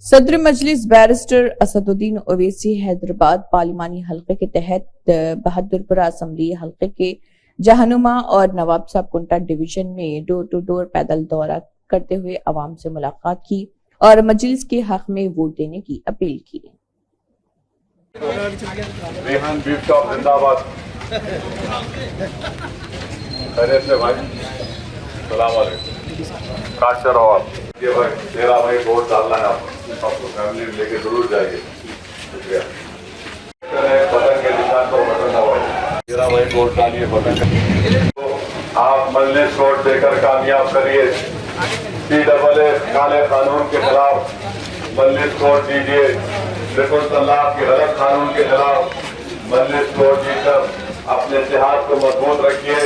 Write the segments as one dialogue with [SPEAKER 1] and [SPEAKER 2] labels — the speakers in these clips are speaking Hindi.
[SPEAKER 1] सदर मजलिस बैरिस्टर असदुद्दीन ओवैसी हैदराबाद पार्लिमानी हल्के के तहत बहादुरपुरा असम्बली हल्के के जहानुमा और नवाब साहब कुंटा डिवीजन में डोर टू डोर पैदल दौरा करते हुए अवाम से मुलाकात की और मजलिस के हक में वोट देने की अपील की।
[SPEAKER 2] रेहान बीफ चॉप जिंदाबाद। खैरियत से भाई, सलाम अलैकुम। काश रहो आप। ये भाई तेरा भाई वोट डालना है आपको फैमिली लेके जरूर जाइए। शुक्रिया। बटन के निशान पर बटन दबाइए। तेरा भाई वोट डालिए बटन। तो आप मजलिस वोट देकर कामयाब करिए। CAA काले कानून के खिलाफ मजलिस वोट दीजिए। ट्रिपल तलाक के गलत कानून के खिलाफ मजलिस वोट दीकर अपने इतिहाद को मजबूत रखिए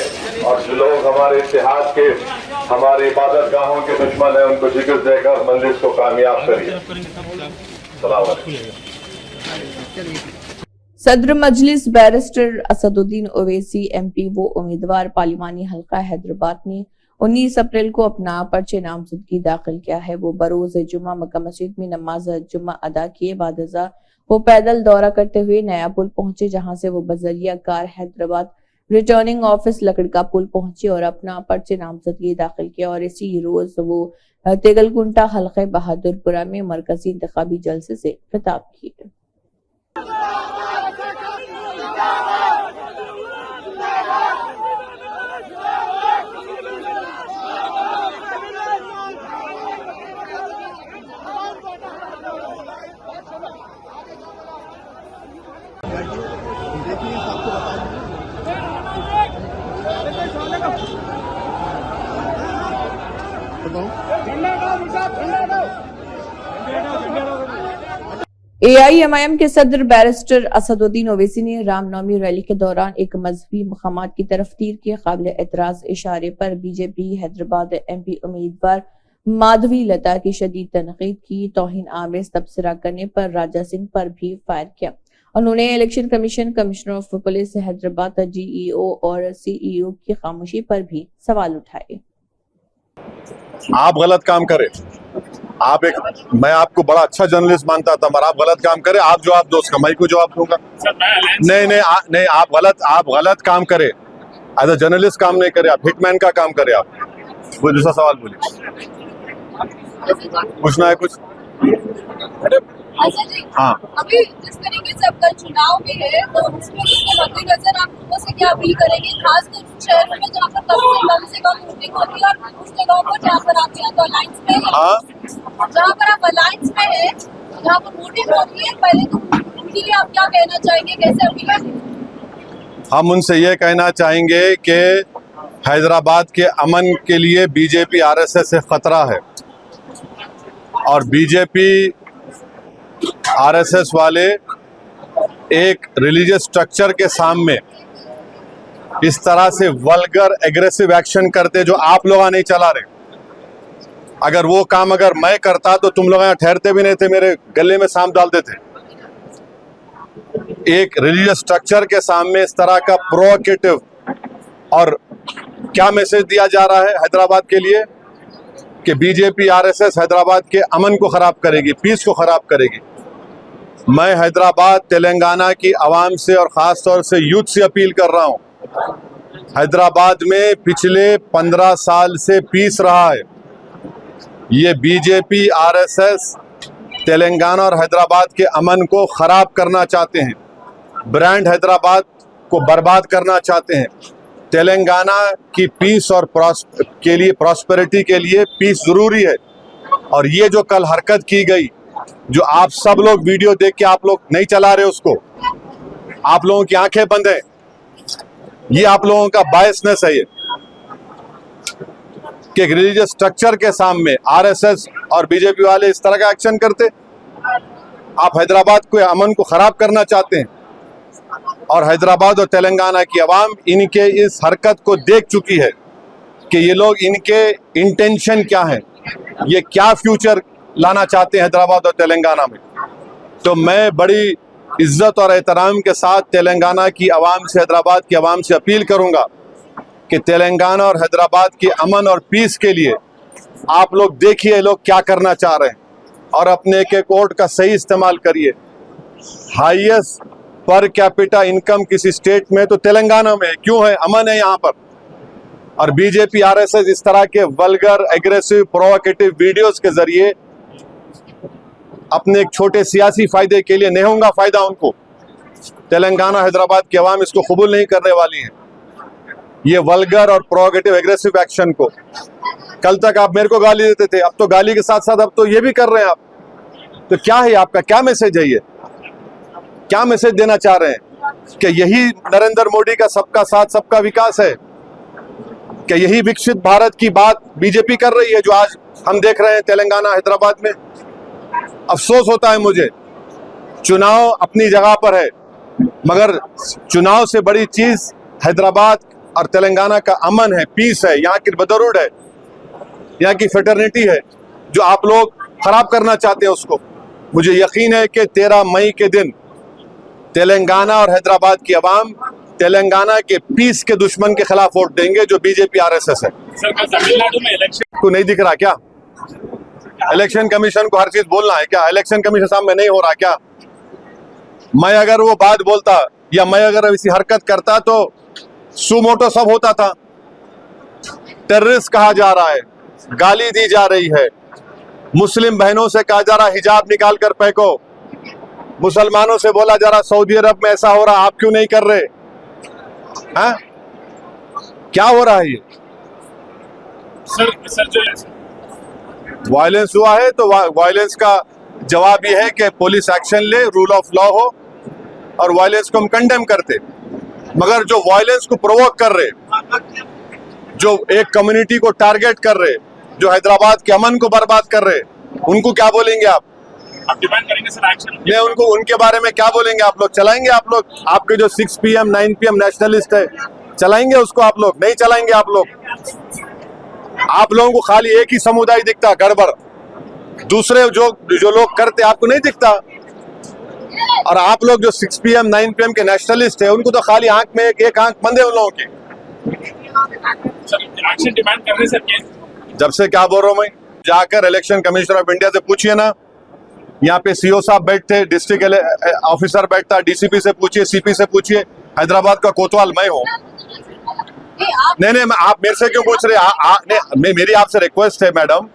[SPEAKER 2] और जो लोग हमारे इतिहाद के हमारे इबादत गाहों के दुश्मन है उनको जिक्र देकर मजलिस को कामयाब करिए। सलाम अलैकुम।
[SPEAKER 1] सदर मजलिस बैरिस्टर असदुद्दीन ओवैसी MP वो उम्मीदवार पार्लिमानी हल्का हैदराबाद ने 19 अप्रैल को अपना पर्चे नामजदगी दाखिल किया है। वो बरोज जुम्मा मक्का मस्जिद में नमाज जुम्मा अदा किए बाद वो पैदल दौरा करते हुए नया पुल पहुंचे, जहां से वो बजरिया कार हैदराबाद रिटर्निंग ऑफिस लकड़का पुल पहुंचे और अपना पर्चे नामजदगी दाखिल किया और इसी रोज वो तेगलकुंटा हल्के बहादुरपुरा में मरकजी इंतखाबी जलसे से खिताब किए। AIMIM के सदर बैरिस्टर असदुद्दीन ओवैसी ने रामनवमी रैली के दौरान एक मजहबी मकामात की तरफ तीर के काबिल एतराज इशारे पर BJP हैदराबाद MP उम्मीदवार माधवी लता की शदीद तनकीद की। तौहीन आमेज तबसरा करने पर राजा सिंह पर भी फायर किया। उन्होंने election commission, commissioner of police Hyderabad, GEO और CEO की खामोशी पर भी सवाल उठाए।
[SPEAKER 3] आप गलत काम करें, मैं आपको बड़ा अच्छा जर्नलिस्ट मानता था, मगर आप गलत काम करें, आप जवाब दो उसका, मैं क्यों जवाब दूंगा? नहीं, आप गलत काम करें, एज अ जर्नलिस्ट काम नहीं करें, आप हिटमैन का काम करें। आप कोई दूसरा सवाल बोलिए। पूछना है कुछ? हाँ,
[SPEAKER 4] अभी जिस तरीके से अब कल चुनाव भी है तो उसमें मद्देनजर आप लोगों से क्या अपील करेंगे, खासकर शहरों में जहाँ पर कम से कम वोटिंग होती है और उस जगहों पर जहाँ पर आप या तो अलायंस में है, जहाँ पर आप अलायंस में है, जहाँ पर वोटिंग होती है, पहले तो उनके लिए आप क्या कहना चाहेंगे, कैसे अपील करेंगे?
[SPEAKER 3] हम उनसे ये कहना चाहेंगे कि हैदराबाद के अमन के लिए BJP RSS से खतरा है और BJP RSS वाले एक रिलीजियस स्ट्रक्चर के सामने इस तरह से वल्गर एग्रेसिव एक्शन करते जो आप लोग नहीं चला रहे। अगर वो काम अगर मैं करता तो तुम लोग यहाँ ठहरते भी नहीं थे, मेरे गले में सांप डालते थे। एक रिलीजियस स्ट्रक्चर के सामने इस तरह का प्रोवोकेटिव, और क्या मैसेज दिया जा रहा है हैदराबाद के लिए कि BJP RSS हैदराबाद के अमन को खराब करेगी, पीस को खराब करेगी। मैं हैदराबाद तेलंगाना की आवाम से और ख़ास तौर से यूथ से अपील कर रहा हूँ। हैदराबाद में पिछले 15 साल से पीस रहा है। ये BJP RSS तेलंगाना और हैदराबाद के अमन को ख़राब करना चाहते हैं, ब्रांड हैदराबाद को बर्बाद करना चाहते हैं। तेलंगाना की पीस और के लिए, प्रॉस्पेरिटी के लिए पीस ज़रूरी है। और ये जो कल हरकत की गई, जो आप सब लोग वीडियो देख के आप लोग नहीं चला रहे उसको, आप लोगों की आंखें बंद हैं, ये आप लोगों का बायसनेस है। ये कि रिलीजियस स्ट्रक्चर के सामने RSS और BJP वाले इस तरह का एक्शन करते। आप हैदराबाद को, अमन को खराब करना चाहते हैं और हैदराबाद और तेलंगाना की आवाम इनके इस हरकत को देख चुकी है कि ये लोग, इनके इंटेंशन क्या है, ये क्या फ्यूचर लाना चाहते हैं हैदराबाद और तेलंगाना में। तो मैं बड़ी इज्जत और एहतराम के साथ तेलंगाना की आवाम से, हैदराबाद की आवाम से अपील करूंगा कि तेलंगाना और हैदराबाद के अमन और पीस के लिए आप लोग देखिए लोग क्या करना चाह रहे हैं। और अपने के कोर्ट का सही इस्तेमाल करिए। हाईएस्ट पर कैपिटा इनकम किसी स्टेट में तो तेलंगाना में है। क्यों है? अमन है यहाँ पर। और बीजेपी आरएसएस इस तरह के वल्गर, एग्रेसिव, प्रोवोकेटिव वीडियोस के जरिए अपने एक छोटे सियासी फायदे के लिए, नहीं होगा फायदा उनको। तेलंगाना, हैदराबाद की आवाम इसको कबूल नहीं करने वाली है, ये वल्गर और प्रोवोकेटिव एग्रेसिव एक्शन को। कल तक आप मेरे को गाली देते थे, अब तो गाली के साथ साथ अब तो ये भी कर रहे हैं आप। तो क्या है आपका, क्या मैसेज है ये? क्या मैसेज देना चाह रहे हैं? कि यही नरेंद्र मोदी का सबका साथ सबका विकास है? कि यही विकसित भारत की बात बीजेपी कर रही है जो आज हम देख रहे हैं तेलंगाना, हैदराबाद में? अफसोस होता है मुझे। चुनाव अपनी जगह पर है, मगर चुनाव से बड़ी चीज हैदराबाद और तेलंगाना का अमन है, पीस है, यहाँ की ब्रदरहुड है, यहाँ की फ्रेटर्निटी है, जो आप लोग खराब करना चाहते हैं उसको। मुझे यकीन है कि 13 मई के दिन तेलंगाना और हैदराबाद की आवाम तेलंगाना के पीस के दुश्मन के खिलाफ वोट देंगे, जो बीजेपी आरएसएस है।
[SPEAKER 5] सर, तमिलनाडु में इलेक्शन
[SPEAKER 3] को नहीं दिख रहा क्या? इलेक्शन कमीशन को हर चीज बोलना है क्या? इलेक्शन कमीशन सामने नहीं हो रहा क्या? मैं अगर वो बात बोलता या मैं अगर इसी हरकत करता तो सुमोटो सब होता था। टेररिस्ट कहा जा रहा है, गाली दी जा रही है, मुस्लिम बहनों से कहा जा रहा हिजाब निकाल कर फेंको, मुसलमानों से बोला जा रहा सऊदी अरब में ऐसा हो रहा, आप क्यों नहीं कर रहे? हाँ, क्या हो रहा है ये?
[SPEAKER 5] सर जो
[SPEAKER 3] वायलेंस हुआ है तो वायलेंस का जवाब ये है कि पुलिस एक्शन ले, रूल ऑफ लॉ हो, और वायलेंस को हम कंडेम करते। मगर जो वायलेंस को प्रोवोक कर रहे, जो एक कम्युनिटी को टारगेट कर रहे, जो हैदराबाद के अमन को बर्बाद कर रहे, उनको क्या बोलेंगे आप?
[SPEAKER 5] डिमांड करेंगे सर एक्शन।
[SPEAKER 3] नहीं, उनको उनके बारे में क्या बोलेंगे आप लोग? चलाएंगे आप लोग? आपके जो 6 PM 9 PM नेशनलिस्ट है, चलाएंगे उसको आप लोग? नहीं चलाएंगे आप लोग। आप लोगों को खाली एक ही समुदाय दिखता गड़बड़, दूसरे जो लोग करते आपको नहीं दिखता। और आप लोग जो 6 PM 9 PM के नेशनलिस्ट है, उनको तो खाली आंख में एक आंख बंद है उन लोगों की।
[SPEAKER 5] सर एक्शन डिमांड कर रहे हैं सर।
[SPEAKER 3] जब से क्या बोल रहा हूं मैं, जाकर इलेक्शन कमिश्नर ऑफ इंडिया से पूछिए ना, यहाँ पे सीओ साहब बैठते, डिस्ट्रिक्ट ऑफिसर बैठता, डीसीपी से पूछिए, सीपी से पूछिए। हैदराबाद का कोतवाल मैं हूँ। नहीं, आप मेरे से क्यों पूछ रहे? मेरी आपसे रिक्वेस्ट है मैडम,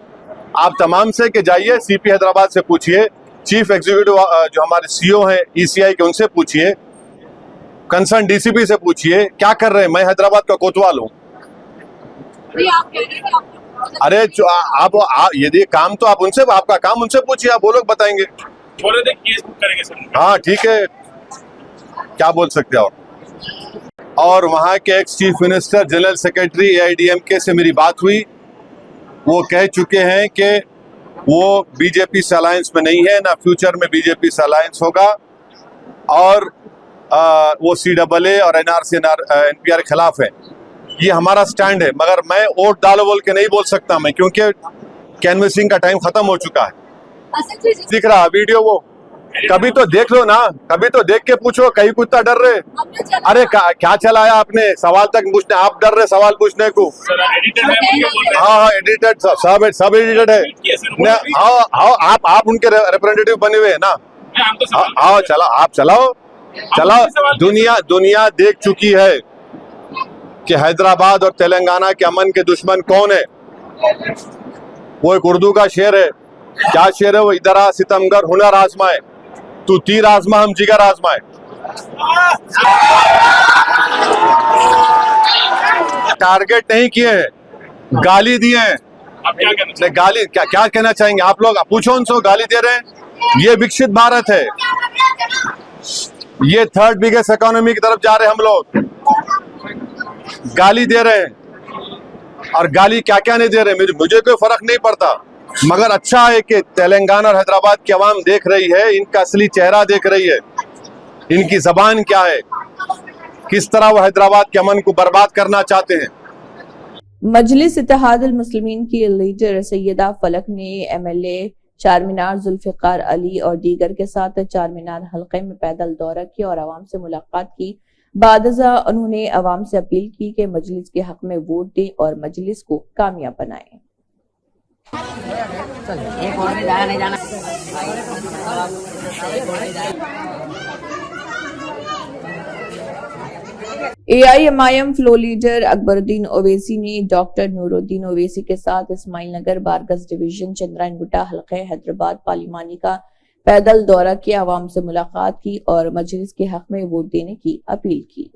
[SPEAKER 3] आप तमाम से कि जाइए सीपी हैदराबाद से पूछिए, चीफ एग्जीक्यूटिव जो हमारे सीओ हैं ईसीआई के, उनसे पूछिए, कंसर्न डीसीपी से पूछिए, क्या कर रहे हैं? मैं हैदराबाद का कोतवाल हूँ। अरे आप यदि काम तो आप उनसे, आपका काम उनसे पूछिए, आप वो लोग बताएंगे।
[SPEAKER 5] बोल रहे थे केस बुक करेंगे सर।
[SPEAKER 3] हाँ ठीक है, क्या बोल सकते हो। और वहाँ के ex chief minister, general secretary AIDMK से मेरी बात हुई, वो कह चुके हैं कि वो बीजेपी से अलायंस में नहीं है, ना फ्यूचर में बीजेपी से अलायंस होगा, और वो CAA और NRC NPR के खिलाफ है। ये हमारा स्टैंड है, मगर मैं वोट डालो बोल के नहीं बोल सकता मैं, क्योंकि कैनवसिंग का टाइम खत्म हो चुका है। दिख रहा वीडियो वो? कभी तो देख लो ना, कभी तो देख के पूछो, कहीं कुत्ता डर रहे। अरे क्या चलाया आपने? सवाल तक पूछने, आप डर रहे सवाल पूछने को। हाँ, एडिटेड, सब एडिटेड है। हाँ, आप उनके रिप्रेजेंटेटिव बने हुए है ना। हाँ, आप चलाओ। दुनिया देख चुकी है कि हैदराबाद और तेलंगाना के अमन के दुश्मन कौन है। वो एक उर्दू का शेर है, क्या शेर है वो? इधर आ सितमगर हुनर आजमाए, तू तीर आजमा हम जिगर आजमाए। टारगेट नहीं किए हैं, गाली दिए हैं।
[SPEAKER 5] आप क्या कहना
[SPEAKER 3] गाली क्या कहना चाहेंगे आप लोग? पूछो उनसे, गाली दे रहे हैं। ये विकसित भारत है, ये 3rd बिगेस्ट इकोनॉमी की तरफ जा रहे हैं हम लोग। गाली दे रहे हैं, और गाली क्या क्या नहीं दे रहे, मुझे कोई फर्क नहीं पड़ता, मगर अच्छा है कि तेलंगाना और हैदराबाद की आवाम देख रही है, इनका असली चेहरा देख रही है, इनकी जबान क्या है, किस तरह वो हैदराबाद के अमन को बर्बाद करना चाहते हैं।
[SPEAKER 1] मजलिस इत्तेहादुल मुस्लिमीन की लीडर सैयदा फलक ने MLA चारमीनार जुल्फिकार अली और दीगर के साथ चारमीनार हल्के में पैदल दौरा किया और आवाम से मुलाकात की। बादजा उन्होंने आवाम से अपील की कि मजलिस के हक में वोट दें और मजलिस को कामयाब बनाएं।
[SPEAKER 6] एक और में जाना नहीं जाना।
[SPEAKER 1] AIMIM flow leader Akbaruddin Owaisi ने डॉक्टर नूरुद्दीन ओवैसी के साथ इस्माइल नगर बारगज डिवीजन चंद्रायन गुट्टा हल्के हैदराबाद पार्लिमानी का पैदल दौरा किया, आवाम से मुलाकात की और मजलिस के हक में वोट देने की अपील की।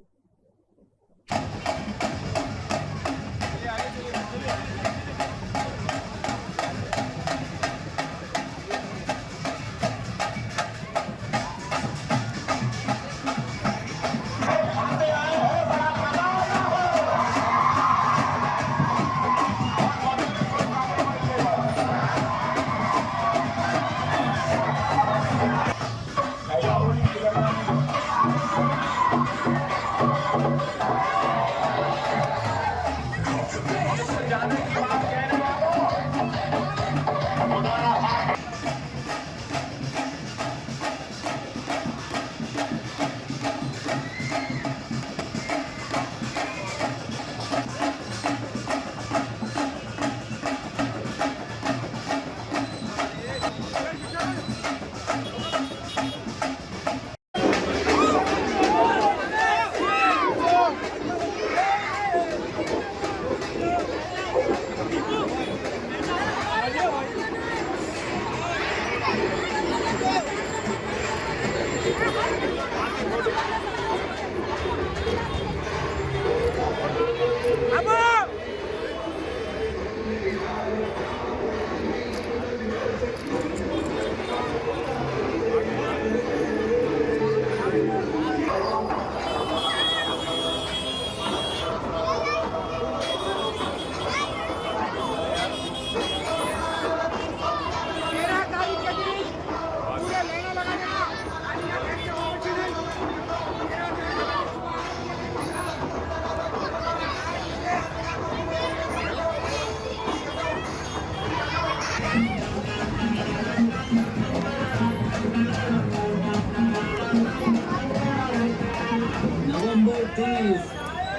[SPEAKER 7] November 30,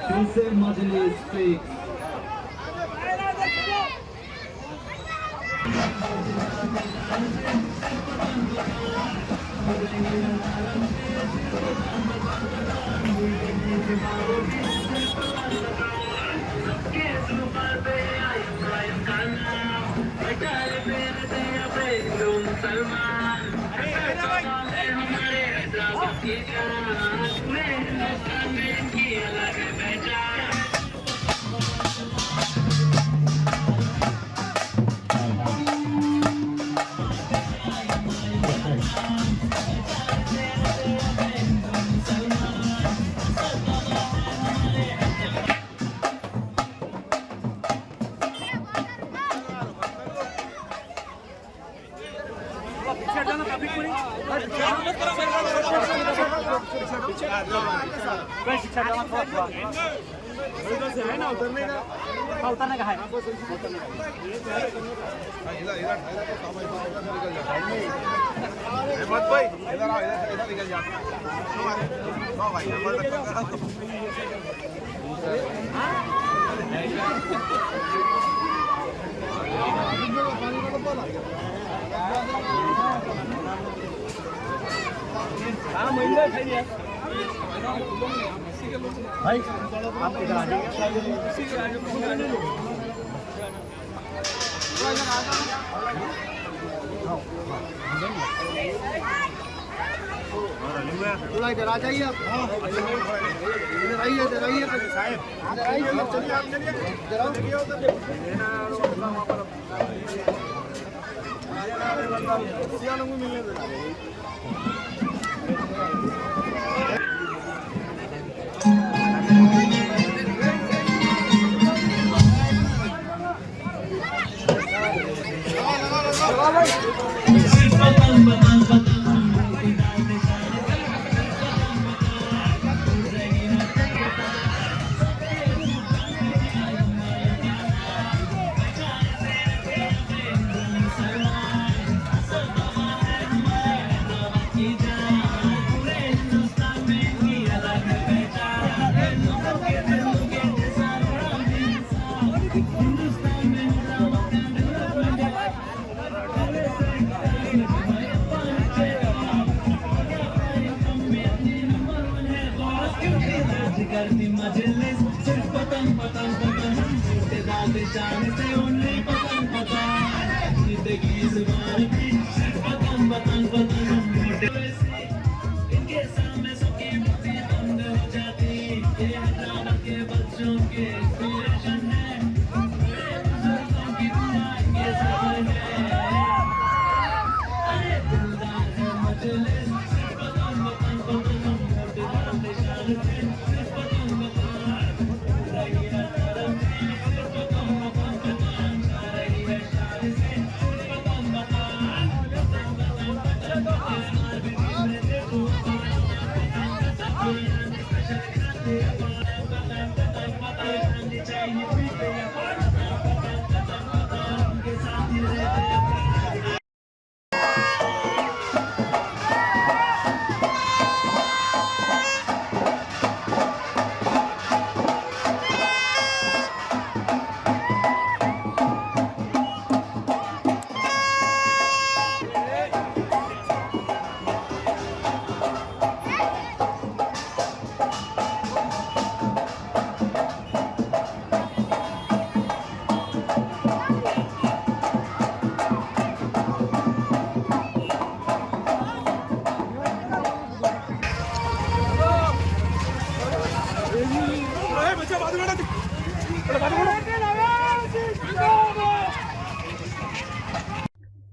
[SPEAKER 7] Christian Majlis speaks.
[SPEAKER 5] उतरने का है।
[SPEAKER 2] हेमंत भाई इधर आओ, इधर निकल जाते हैं। भाई
[SPEAKER 5] भाई आप इधर आ जाइए।
[SPEAKER 8] इधर आ जाइए आप। इधर आइए, इधर आइए साहब, इधर आइए। चलिए आप चलिए, इधर आओ। मिलने दो।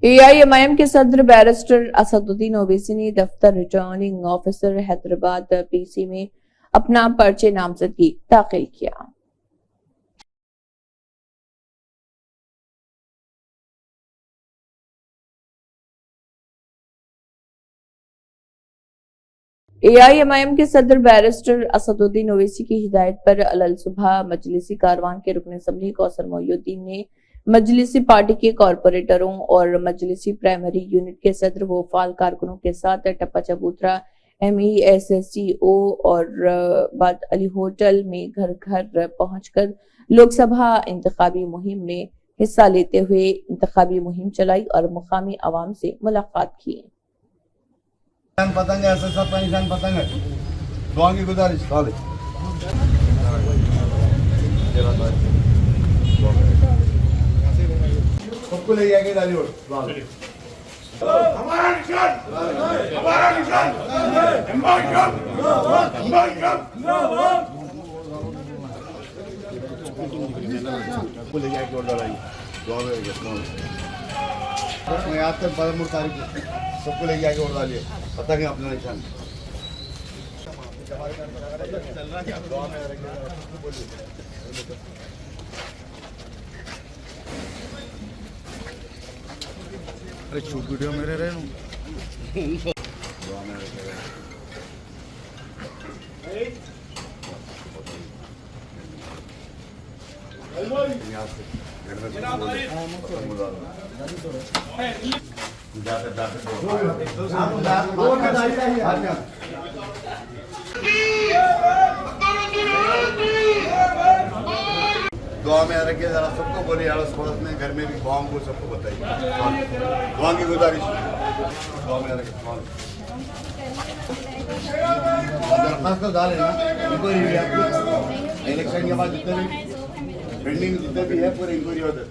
[SPEAKER 1] AIMIM के सदर बैरिस्टर असदुद्दीन ओवैसी ने दफ्तर रिटर्निंग ऑफिसर हैदराबाद PC में अपना पर्चे नामजदगी दाखिल किया। AIMIM के सदर बैरिस्टर असदुद्दीन ओवैसी की हिदायत पर अलल सुबह मजलिसी कारवान के रुकन असम्बली कौसर मोइनुद्दीन ने मजलिसी पार्टी के कॉरपोरेटरों और मजलिसी प्राइमरी यूनिट के सदर व फाल कारकुनों के साथ टप्पा चबूतरा MESSCO और बाद अली होटल में घर घर पहुंचकर लोकसभा इंतखाबी मुहिम में हिस्सा लेते हुए इंतखाबी मुहिम चलाई और मुकामी आवाम से मुलाकात की।
[SPEAKER 8] पतंग ऐसे सब इंसान पतंग है, दुआ की गुजारिश सबको ले जाएंगे डालीवुड।
[SPEAKER 5] हमारा निशान, हमारा निशान, हमारा निशान, हमारा निशान।
[SPEAKER 8] सबको ले जाएंगे और डालेंगे। दुआ में मैं आज तक 12 तारीख सबको ले जाएंगे और डालिए, पता नहीं अपना निशान। अरे शूट वीडियो मेरे रहे हूँ। दुआ में रखिए, जरा सबको बोलिए, अड़ोस पड़ोस में घर में भी गाँव को सबको बताइए। दुआ की गुजारिश, दुआ में रखिए। दरखास्त तो डाले ना, इलेक्शन के बाद जितने भी पेंडिंग जितने भी है पूरे इंक्वायरी होते।